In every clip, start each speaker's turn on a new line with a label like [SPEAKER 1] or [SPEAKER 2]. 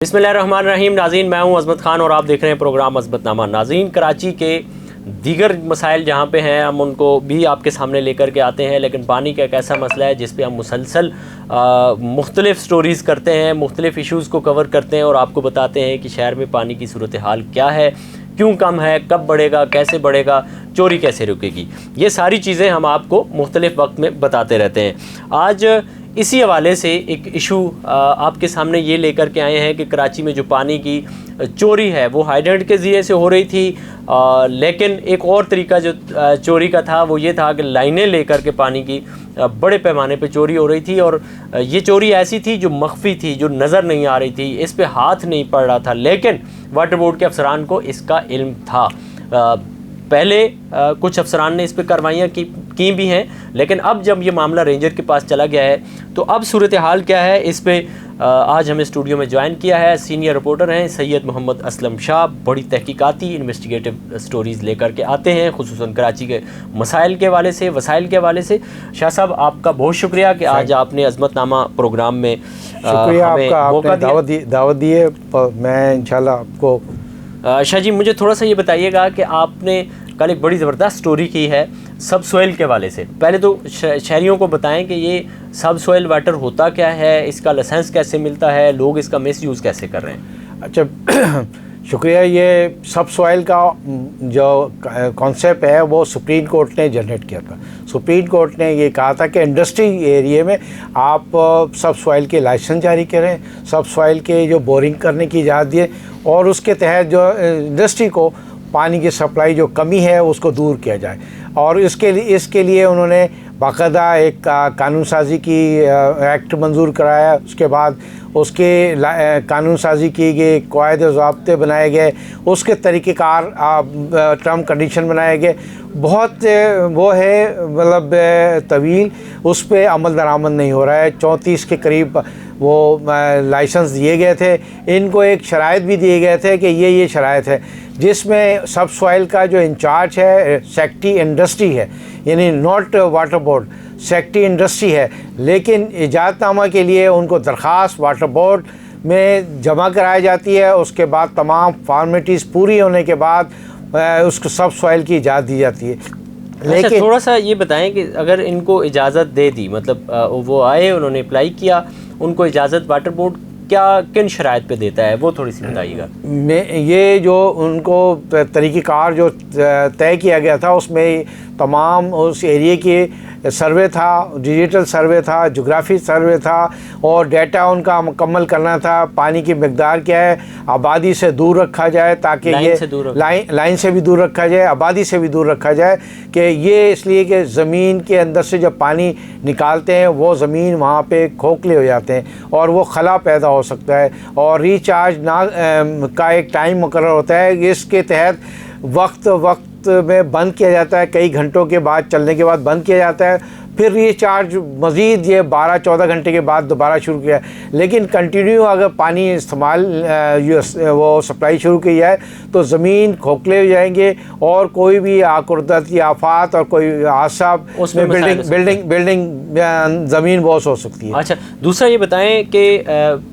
[SPEAKER 1] बिस्मिल्लाहिर्रहमानिर्रहीम। नाज़रीन, मैं हूं अज़मत ख़ान और आप देख रहे हैं प्रोग्राम अज़मतनामा। नाज़रीन, कराची के दीगर मसाइल जहां पे हैं हम उनको भी आपके सामने लेकर के आते हैं, लेकिन पानी का एक ऐसा मसला है जिस पे हम मुसलसल मुख्तलिफ़ स्टोरीज़ करते हैं, मुख्तलिफ़ इशूज़ को कवर करते हैं और आपको बताते हैं कि शहर में पानी की सूरत हाल क्या है, क्यों कम है, कब बढ़ेगा, कैसे बढ़ेगा, चोरी कैसे रुकेगी। ये सारी चीज़ें हम आपको मुख्तलिफ़ वक्त में बताते रहते हैं। आज इसी हवाले से एक इशू आपके सामने ये लेकर के आए हैं कि कराची में जो पानी की चोरी है वो हाइड्रेंट के ज़रिए से हो रही थी, लेकिन एक और तरीका जो चोरी का था वो ये था कि लाइनें लेकर के पानी की बड़े पैमाने पे चोरी हो रही थी। और ये चोरी ऐसी थी जो मख्फी थी, जो नज़र नहीं आ रही थी, इस पे हाथ नहीं पड़ रहा था, लेकिन वाटर बोर्ड के अफसरान को इसका इल्म था। पहले कुछ अफसरान ने इस पर कार्रवाइयाँ की भी हैं, लेकिन अब जब ये मामला रेंजर के पास चला गया है तो अब सूरत हाल क्या है, इस पे आज हमें स्टूडियो में ज्वाइन किया है सीनियर रिपोर्टर हैं सैयद मोहम्मद असलम शाह। बड़ी तहकीकाती इन्वेस्टिगेटिव स्टोरीज़ लेकर के आते हैं, खुसूसन कराची के मसाइल के हवाले से, वसाइल के हवाले से। शाह साहब, आपका बहुत शुक्रिया कि आज आपने अज़मतनामा प्रोग्राम में
[SPEAKER 2] शुक्रिया आपका, आपने दावत दी है। मैं इंशाल्लाह आपको
[SPEAKER 1] शाह जी, मुझे थोड़ा सा ये बताइएगा कि आपने कल एक बड़ी ज़बरदस्त स्टोरी की है सब सोइल के वाले से। पहले तो शहरियों को बताएं कि ये सब सोइल वाटर होता क्या है, इसका लाइसेंस कैसे मिलता है, लोग इसका मिसयूज़ कैसे कर रहे हैं।
[SPEAKER 2] अच्छा शुक्रिया। ये सब सॉइल का जो कॉन्सेप्ट है वो सुप्रीम कोर्ट ने जनरेट किया था। सुप्रीम कोर्ट ने ये कहा था कि इंडस्ट्री एरिया में आप सब सॉइल के लाइसेंस जारी करें, सब सॉइल के जो बोरिंग करने की इजाज़त दिए और उसके तहत जो इंडस्ट्री को पानी की सप्लाई जो कमी है उसको दूर किया जाए। और इसके लिए उन्होंने बाकायदा एक कानून साजी की एक्ट मंजूर कराया। उसके बाद उसके कानून साजी की गई, कायदे ज़ाब्ते बनाए गए, उसके तरीक़ेकार टर्म कंडीशन बनाए गए। बहुत वो है मतलब तवील, उस पर अमल दरामद नहीं हो रहा है। 34 के करीब वो लाइसेंस दिए गए थे। इनको एक शराइत भी दिए गए थे कि ये शराइत है, जिसमें सब सॉइल का जो इंचार्ज है सेक्रेटरी इंडस्ट्री है, यानी not water board, secretary industry है। लेकिन इजाज़तनामा के लिए उनको दरख्वास्त वाटर बोर्ड में जमा कराई जाती है। उसके बाद तमाम फॉर्मेलिटीज़ पूरी होने के बाद उसको सब सॉइल की इजाज़त दी जाती है।
[SPEAKER 1] लेकिन अच्छा, थोड़ा सा ये बताएं कि अगर इनको इजाज़त दे दी, मतलब वो आए, उन्होंने अप्लाई किया, उनको इजाज़त वाटर बोर्ड क्या किन शराइत पे देता है, वो थोड़ी सी बताइएगा।
[SPEAKER 2] ये जो उनको तरीक़ेकार जो तय किया गया था उसमें तमाम उस एरिया के सर्वे था, डिजिटल सर्वे था, जोग्राफी सर्वे था और डेटा उनका मुकम्मल करना था। पानी की मकदार क्या है, आबादी से दूर रखा जाए ताकि ये लाइन से भी दूर रखा जाए, आबादी से भी दूर रखा जाए। कि ये इसलिए कि ज़मीन के अंदर से जब पानी निकालते हैं वो ज़मीन वहाँ पे खोखले हो जाते हैं और वो खला पैदा हो सकता है और रिचार्ज ना का एक टाइम मुकर्रर होता है। इसके तहत वक्त में बंद किया जाता है, कई घंटों के बाद चलने के बाद बंद किया जाता है, फिर रिचार्ज मज़ीद ये 12-14 घंटे के बाद दोबारा शुरू किया। लेकिन कंटिन्यू अगर पानी इस्तेमाल वो सप्लाई शुरू की जाए तो ज़मीन खोखले हो जाएंगे और कोई भी कुदरती आफात और कोई हादसा उसमें बिल्डिंग ज़मीन बॉस हो सकती है।
[SPEAKER 1] अच्छा, दूसरा ये बताएं कि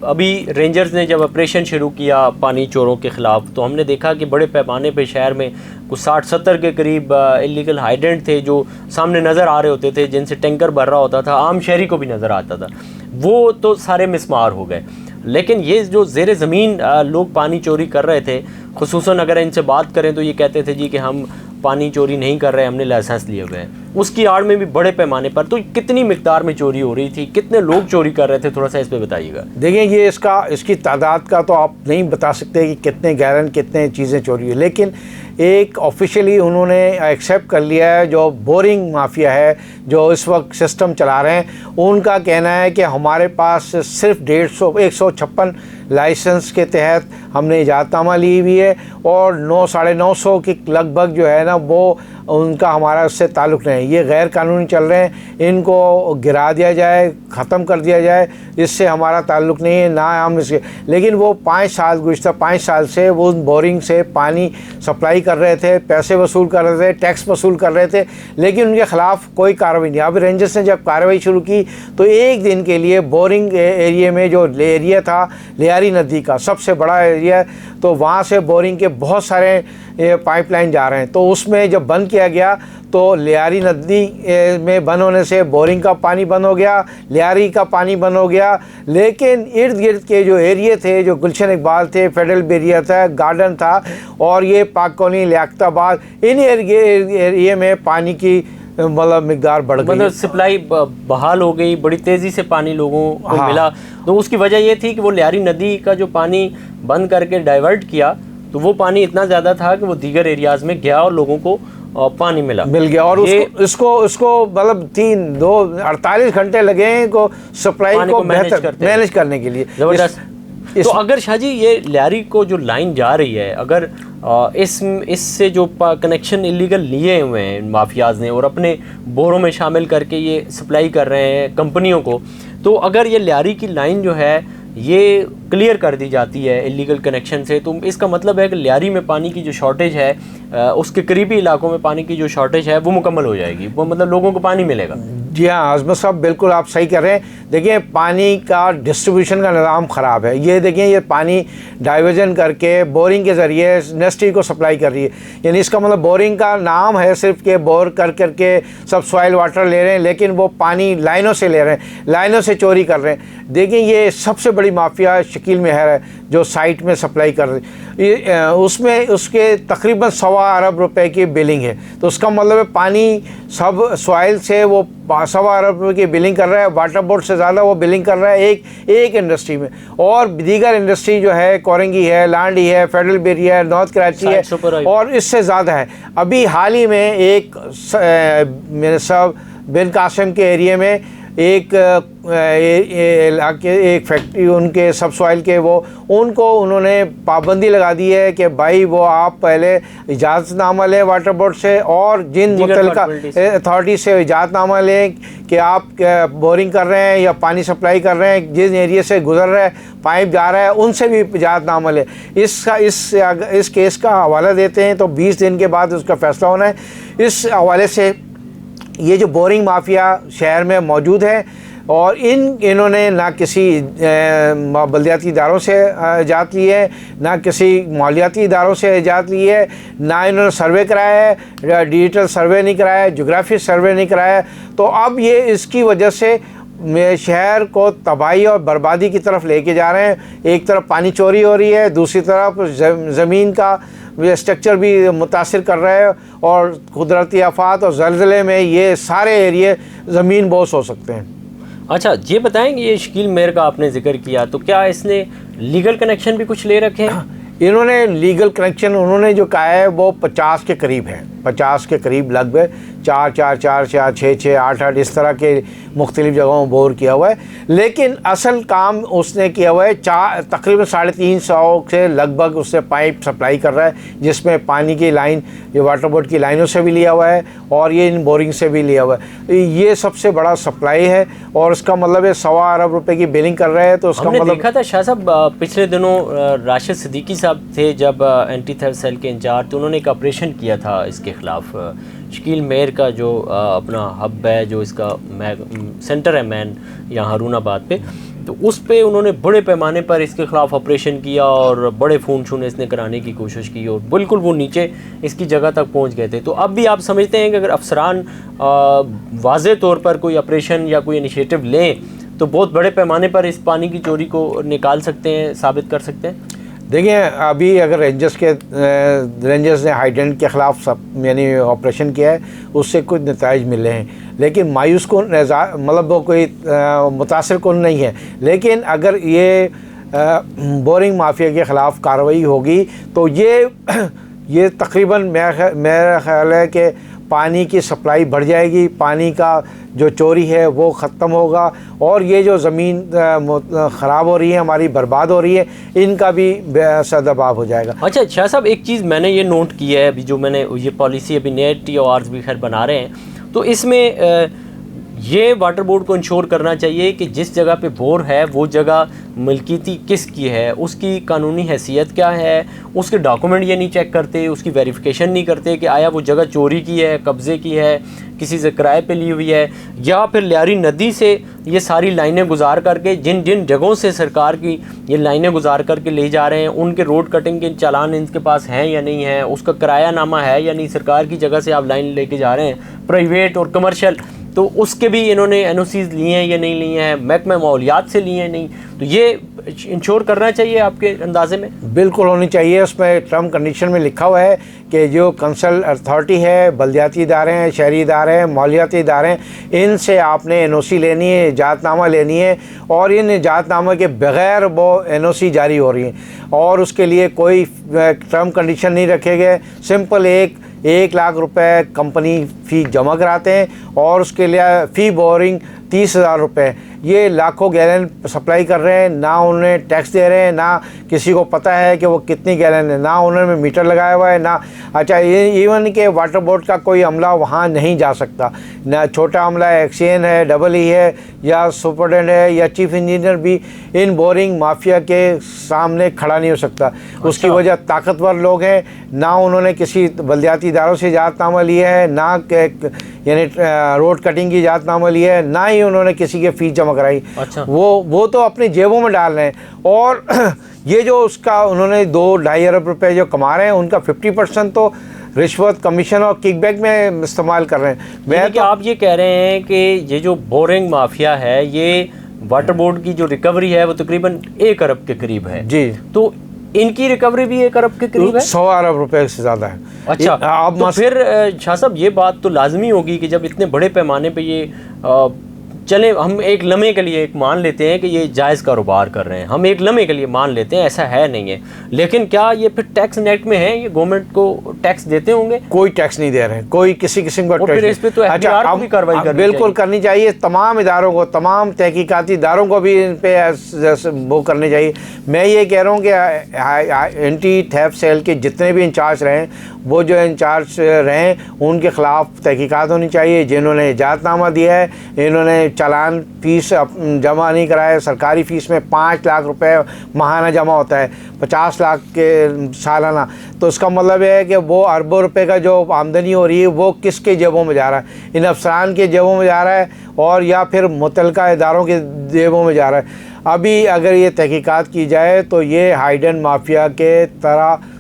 [SPEAKER 1] अभी रेंजर्स ने जब ऑपरेशन शुरू किया पानी चोरों के ख़िलाफ़, तो हमने देखा कि बड़े पैमाने पे शहर में कुछ 60-70 के करीब इलीगल हाइड्रेंट थे जो सामने नज़र आ रहे होते थे, जिनसे टैंकर भर रहा होता था, आम शहरी को भी नज़र आता था। वो तो सारे मिसमार हो गए। लेकिन ये जो ज़ेरे ज़मीन लोग पानी चोरी कर रहे थे, खुसूसन अगर इनसे बात करें तो ये कहते थे जी कि हम पानी चोरी नहीं कर रहे, हमने लाइसेंस लिए हुए हैं। उसकी आड़ में भी बड़े पैमाने पर तो कितनी मिकदार में चोरी हो रही थी, कितने लोग चोरी कर रहे थे, थोड़ा सा इस पे बताइएगा।
[SPEAKER 2] देखिए, ये इसकी तादाद का तो आप नहीं बता सकते कि कितने गैलन कितने चीज़ें चोरी हुई, लेकिन एक ऑफिशियली उन्होंने एक्सेप्ट कर लिया है। जो बोरिंग माफिया है जो इस वक्त सिस्टम चला रहे हैं, उनका कहना है कि हमारे पास सिर्फ 156 लाइसेंस के तहत हमने इजाज़तनामा ली हुई है और 900-950 के लगभग जो है ना वो उनका हमारा उससे ताल्लुक़ नहीं है। ये गैर कानूनी चल रहे हैं, इनको गिरा दिया जाए, ख़त्म कर दिया जाए, इससे हमारा ताल्लुक़ नहीं है, ना हम इसके। लेकिन वो 5 साल, गुज़श्ता 5 साल से वो बोरिंग से पानी सप्लाई कर रहे थे, पैसे वसूल कर रहे थे, टैक्स वसूल कर रहे थे, लेकिन उनके ख़िलाफ़ कोई कार्रवाई नहीं। अब रेंजर्स ने जब कार्रवाई शुरू की तो एक दिन के लिए बोरिंग एरिया में, जो एरिया था लियारी नदी का सबसे बड़ा एरिया, तो वहाँ से बोरिंग के बहुत सारे पाइपलाइन जा रहे हैं। तो उसमें जब बंद किया गया तो लियारी नदी में बंद होने से बोरिंग का पानी बंद हो गया, लियारी का पानी बंद हो गया। लेकिन इर्द गिर्द के जो एरिया थे, जो गुलशन इकबाल थे, फेडरल एरिया था, गार्डन था, और ये पाक कॉलोनी, लियाकताबाद, इन एरिया में पानी की मतलब मिकदार बढ़ गई,
[SPEAKER 1] मतलब सप्लाई बहाल हो गई, बड़ी तेज़ी से पानी लोगों को
[SPEAKER 2] हाँ।
[SPEAKER 1] मिला। तो उसकी वजह ये थी कि वो लियारी नदी का जो पानी बंद करके डाइवर्ट किया, तो वो पानी इतना ज़्यादा था कि वो दीगर एरियाज़ में गया और लोगों को पानी मिल
[SPEAKER 2] गया। और उसको मतलब 48 घंटे लगे को सप्लाई को मैनेज करने के लिए।
[SPEAKER 1] ज़बरदस्त। तो अगर शाहजी ये लियारी को जो लाइन जा रही है, अगर इससे जो कनेक्शन इलीगल लिए हुए हैं माफियाज ने और अपने बोरों में शामिल करके ये सप्लाई कर रहे हैं कंपनियों को, तो अगर ये लियारी की लाइन जो है ये क्लियर कर दी जाती है इलीगल कनेक्शन से, तो इसका मतलब है कि लियारी में पानी की जो शॉर्टेज है, उसके करीबी इलाकों में पानी की जो शॉर्टेज है वो मुकम्मल हो जाएगी, वो मतलब लोगों को पानी मिलेगा।
[SPEAKER 2] जी हाँ अजमत साहब, बिल्कुल आप सही कर रहे हैं। देखिए पानी का डिस्ट्रीब्यूशन का निज़ाम ख़राब है। ये देखिए, ये पानी डाइवर्जन करके बोरिंग के ज़रिए इंडस्ट्री को सप्लाई कर रही है। यानी इसका मतलब बोरिंग का नाम है सिर्फ के बोर कर करके सब सॉइल वाटर ले रहे हैं, लेकिन वो पानी लाइनों से ले रहे हैं, लाइनों से चोरी कर रहे हैं। देखिए ये सबसे बड़ी माफिया शकील मेहर है जो साइट में सप्लाई कर रही है। उसमें उसके तकरीबन 1.25 अरब रुपए की बिलिंग है। तो उसका मतलब है पानी सब सॉइल से वो 1.25 अरब रुपए की बिलिंग कर रहा है। वाटर बोर्ड से ज़्यादा वो बिलिंग कर रहा है एक इंडस्ट्री में। और दीगर इंडस्ट्री जो है, कोरंगी है, लांडी है, फेडरल बेरिया है, नॉर्थ कराची है, और इससे ज़्यादा है। अभी हाल ही में एक मेरे साहब बिन कासिम के एरिया में एक फैक्ट्री, उनके सब सॉइल के, वो उनको उन्होंने पाबंदी लगा दी है कि भाई वो आप पहले इजाज़तनामा लें वाटर बोर्ड से, और जिन मुतल्लिका अथॉरिटी से इजाज़तनामा लें कि आप बोरिंग कर रहे हैं या पानी सप्लाई कर रहे हैं, जिस एरिया से गुजर रहा है, पाइप जा रहा है, उनसे भी इजाज़तनामा लें। इस केस का हवाला देते हैं तो 20 दिन के बाद उसका फ़ैसला होना है। इस हवाले से ये जो बोरिंग माफिया शहर में मौजूद है, और इन्होंने ना किसी बल्दियाती इदारों से इजाज़त ली है, ना किसी मालियाती इदारों से इजाज़त ली है, ना इन्होंने सर्वे कराया है, डिजिटल सर्वे नहीं कराया है, जोग्राफी सर्वे नहीं कराया है। तो अब ये इसकी वजह से शहर को तबाही और बर्बादी की तरफ लेके जा रहे हैं। एक तरफ पानी चोरी हो रही है, दूसरी तरफ ज़मीन का स्ट्रक्चर भी मुतासिर कर रहा है, और कुदरती आफात और ज़लज़ले में ये सारे एरिए ज़मीन बोस हो सकते हैं।
[SPEAKER 1] अच्छा, ये बताएंगे, ये शकील मेहर का आपने जिक्र किया, तो क्या इसने लीगल कनेक्शन भी कुछ ले रखे हैं?
[SPEAKER 2] इन्होंने लीगल कनेक्शन उन्होंने जो कहा है वो 50 के करीब है, 50 के करीब, लगभग 4, 6, 8 इस तरह के मुख्तलिफ़ जगहों में बोर किया हुआ है। लेकिन असल काम उसने किया हुआ है तकरीबन 350 से लगभग उससे पाइप सप्लाई कर रहा है, जिसमें पानी की लाइन ये वाटर बोर्ड की लाइनों से भी लिया हुआ है और ये इन बोरिंग से भी लिया हुआ है। ये सबसे बड़ा सप्लाई है, और उसका मतलब है 1.25 अरब रुपए की बिलिंग कर रहे हैं। तो उसका मतलब
[SPEAKER 1] देखा था शाह साहब, पिछले दिनों राशिद सिद्दीकी साहब थे जब एंटी थेफ्ट सेल के इंचार्ज, तो उन्होंने एक ऑपरेशन किया था इसके ख़िलाफ़। शकील मेहर का जो अपना हब है, जो इसका सेंटर है मैन यहाँ हारूनाबाद पे, तो उस पे उन्होंने बड़े पैमाने पर इसके ख़िलाफ़ ऑपरेशन किया और बड़े फ़ोन शून इसने कराने की कोशिश की, और बिल्कुल वो नीचे इसकी जगह तक पहुँच गए थे। तो अब भी आप समझते हैं कि अगर अफसरान वाज़े तौर पर कोई ऑपरेशन या कोई इनिशिएटिव लें तो बहुत बड़े पैमाने पर इस पानी की चोरी को निकाल सकते हैं, साबित कर सकते हैं?
[SPEAKER 2] देखिए, अभी अगर रेंजर्स ने हाइडेंट के ख़िलाफ़ सब यानी ऑपरेशन किया है, उससे कुछ नताइज मिले हैं, लेकिन मायूस कौन, मतलब वो कोई मुतासिर कौन नहीं है। लेकिन अगर ये बोरिंग माफिया के ख़िलाफ़ कार्रवाई होगी तो ये तकरीबन मेरा ख़्याल है कि पानी की सप्लाई बढ़ जाएगी, पानी का जो चोरी है वो ख़त्म होगा, और ये जो ज़मीन ख़राब हो रही है हमारी, बर्बाद हो रही है, इनका भी सदभाव हो जाएगा।
[SPEAKER 1] अच्छा शाह साहब, एक चीज़ मैंने ये नोट की है, अभी जो मैंने ये पॉलिसी अभी नेट TORs भी खैर बना रहे हैं, तो इसमें ये वाटर बोर्ड को इंश्योर करना चाहिए कि जिस जगह पे बोर है वो जगह मिल्कियती किसकी है, उसकी कानूनी हैसियत क्या है, उसके डॉक्यूमेंट ये नहीं चेक करते, उसकी वेरिफिकेशन नहीं करते कि आया वो जगह चोरी की है, कब्ज़े की है, किसी से किराए पे ली हुई है, या फिर लियारी नदी से ये सारी लाइनें गुजार करके, जिन जिन जगहों से सरकार की ये लाइनें गुजार करके ले जा रहे हैं, उनके रोड कटिंग के चालान इनके पास हैं या नहीं है, उसका किराया नामा है या नहीं, सरकार की जगह से आप लाइन लेके जा रहे हैं प्राइवेट और कमर्शियल, तो उसके भी इन्होंने NOCs लिए हैं या नहीं लिए हैं, महकमा माहौलियात से लिए हैं नहीं, तो ये इंश्योर करना चाहिए आपके अंदाजे में?
[SPEAKER 2] बिल्कुल होनी चाहिए। उसमें टर्म कंडीशन में लिखा हुआ है कि जो कंसल अथॉरिटी है, बल्दियाती इदारे हैं, शहरी इदारे हैं, माहौलियाती इदारे हैं, इनसे आपने NOC लेनी है, इजाज़तनामा लेनी है, और इन इजाज़तनामा के बग़ैर वो NOC जारी हो रही है, और उसके लिए कोई टर्म कंडीशन नहीं रखे गए। सिंपल 1 लाख रुपए कंपनी फ़ी जमा कराते हैं, और उसके लिए फ़ी बोरिंग 30,000 रुपये। ये लाखों गैलन सप्लाई कर रहे हैं, ना उन्हें टैक्स दे रहे हैं, ना किसी को पता है कि वो कितनी गैलन है, ना उन्होंने मीटर लगाया हुआ है, ना अच्छा इवन के वाटर बोर्ड का कोई अमला वहाँ नहीं जा सकता, ना छोटा अमला एक्सचेंज है, डबल ई है, या सुपरडेंट है, या चीफ इंजीनियर भी इन बोरिंग माफिया के सामने खड़ा नहीं हो सकता। उसकी वजह ताकतवर लोग हैं, ना उन्होंने किसी बल्दियाती इदारों से इजाज़तनामा लिया है, ना यानी रोड कटिंग की इजाज़तनामा लिया है, ना ही उन्होंने किसी के फ़ीस जमा कराई।
[SPEAKER 1] अच्छा।
[SPEAKER 2] वो तो अपनी जेबों में डाल रहे हैं, और ये जो उसका उन्होंने 2-2.5 अरब रुपए जो कमा रहे हैं, उनका 50% तो रिश्वत, कमीशन और किकबैक में इस्तेमाल कर रहे हैं। मैं तो
[SPEAKER 1] आप ये कह रहे हैं कि ये जो बोरिंग माफिया है, ये वाटर बोर्ड की जो रिकवरी है वो तकरीबन 1 अरब के करीब है जी, तो इनकी रिकवरी भी 1 अरब के करीब है,
[SPEAKER 2] 100 अरब रुपए से ज़्यादा है।
[SPEAKER 1] अच्छा, अब तो फिर शाह साहब ये बात तो लाजमी होगी कि जब इतने बड़े पैमाने पे ये चले, हम एक लम्हे के लिए एक मान लेते हैं कि ये जायज़ कारोबार कर रहे हैं, हम एक लम्हे के लिए मान लेते हैं, ऐसा है नहीं है, लेकिन क्या ये फिर टैक्स नेट में है, ये गवर्नमेंट को टैक्स देते होंगे?
[SPEAKER 2] कोई टैक्स नहीं दे रहे हैं, कोई किसी किस्म का
[SPEAKER 1] टैक्स। इस पे तो FBR भी कार्रवाई करनी
[SPEAKER 2] बिल्कुल करनी चाहिए, तमाम इदारों को, तमाम तहकीकाती इदारों को भी इन पे वो करनी चाहिए। मैं ये कह रहा हूँ कि एंटी थेफ्ट सेल के जितने भी इंचार्ज रहें, वो जो इंचार्ज रहें उनके ख़िलाफ़ तहकीकात होनी चाहिए। जिन्होंने इजाज़तनामा दिया है, इन्होंने चालान फ़ीस जमा नहीं कराया, सरकारी फ़ीस में 5 लाख रुपए माहाना जमा होता है, 50 लाख के सालाना, तो इसका मतलब है कि वो अरबों रुपए का जो आमदनी हो रही है वो किसके जेबों में जा रहा है? इन अफसरान के जेबों में जा रहा है, और या फिर मुतलका इदारों के जेबों में जा रहा है। अभी अगर ये तहकीकात की जाए तो ये हाइडन माफिया के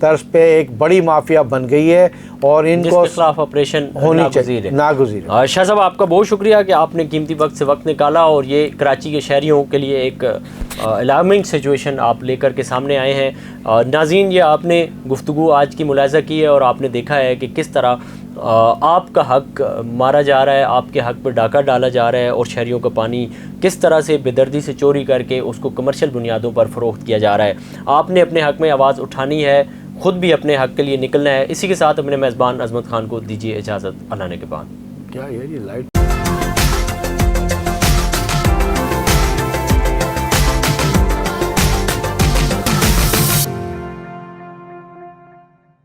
[SPEAKER 2] तर्ज पे एक बड़ी माफिया बन गई है, और इनको
[SPEAKER 1] खिलाफ ऑपरेशन
[SPEAKER 2] होनी चाहिए, नागुज़ीर।
[SPEAKER 1] शाह साहब, आपका बहुत शुक्रिया कि आपने कीमती वक्त से वक्त निकाला, और ये कराची के शहरियों के लिए एक अलार्मिंग सिचुएशन आप लेकर के सामने आए हैं। नाज़रीन, ये आपने गुफ्तगू आज की मुलाहिज़ा की है, और आपने देखा है कि किस तरह आपका हक मारा जा रहा है, आपके हक पर डाका डाला जा रहा है, और शहरियों का पानी किस तरह से बेदर्दी से चोरी करके उसको कमर्शियल बुनियादों पर फ़रोख्त किया जा रहा है। आपने अपने हक में आवाज़ उठानी है, ख़ुद भी अपने हक के लिए निकलना है। इसी के साथ अपने मेज़बान अज़मत ख़ान को दीजिए इजाज़त, अल्लाह ने के बाद।
[SPEAKER 2] क्या ये लाइट